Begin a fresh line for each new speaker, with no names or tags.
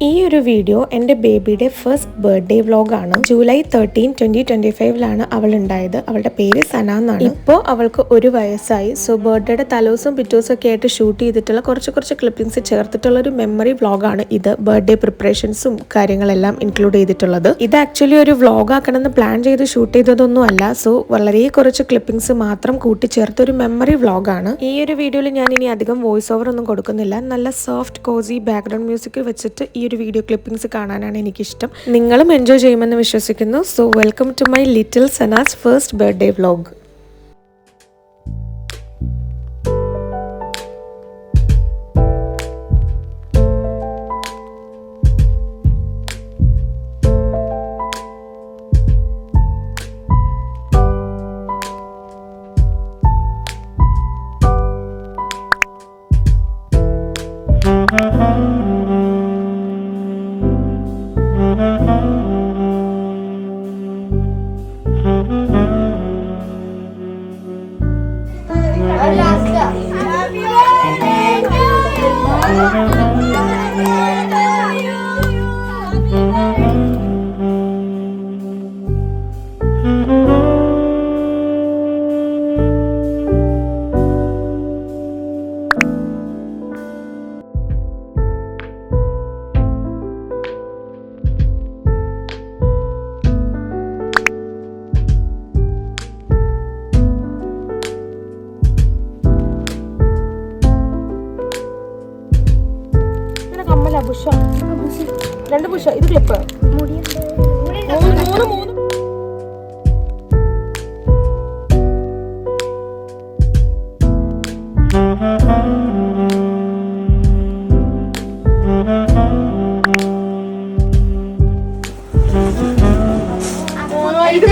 ഈ ഒരു വീഡിയോ എൻ്റെ ബേബിയുടെ ഫസ്റ്റ് ബർത്ത്ഡേ വ്ലോഗാണ്. ജൂലൈ 13, 2025 അവൾ ഉണ്ടായത്. അവളുടെ പേര് സന എന്നാണ്. ഇപ്പോൾ അവൾക്ക് 1 വയസ്സായി. സോ ബർത്ത്ഡേയുടെ തലേദിവസം പിറ്റേദിവസം ഒക്കെ ആയിട്ട് ഷൂട്ട് ചെയ്തിട്ടുള്ള കുറച്ച് ക്ലിപ്പിംഗ്സ് ചേർത്തിട്ടുള്ള ഒരു മെമ്മറി വ്ലോഗാണ് ഇത്. ബർത്ത്ഡേ പ്രിപ്പറേഷൻസും കാര്യങ്ങളെല്ലാം ഇൻക്ലൂഡ് ചെയ്തിട്ടുള്ളത്. ഇത് ആക്ച്വലി ഒരു വ്ലോഗ് ആക്കണമെന്ന് പ്ലാൻ ചെയ്ത് ഷൂട്ട് ചെയ്തതൊന്നും അല്ല. സോ വളരെ കുറച്ച് ക്ലിപ്പിംഗ്സ് മാത്രം കൂട്ടിച്ചേർത്ത ഒരു മെമ്മറി വ്ലോഗാണ്. ഈ ഒരു വീഡിയോയിൽ ഞാൻ ഇനി അധികം വോയിസ് ഓവർ ഒന്നും കൊടുക്കുന്നില്ല. നല്ല സോഫ്റ്റ് കോസി ബാക്ക്ഗ്രൗണ്ട് മ്യൂസിക് വെച്ചിട്ട് ഈ ഒരു വീഡിയോ ക്ലിപ്പിംഗ്സ് കാണാനാണ് എനിക്കിഷ്ടം. നിങ്ങളും എൻജോയ് ചെയ്യുമെന്ന് വിശ്വസിക്കുന്നു. So welcome to my little Sana's first birthday vlog. രണ്ട് പുഷ ഇത് ക്ലിപ്പ് മൂന്ന് ഇത്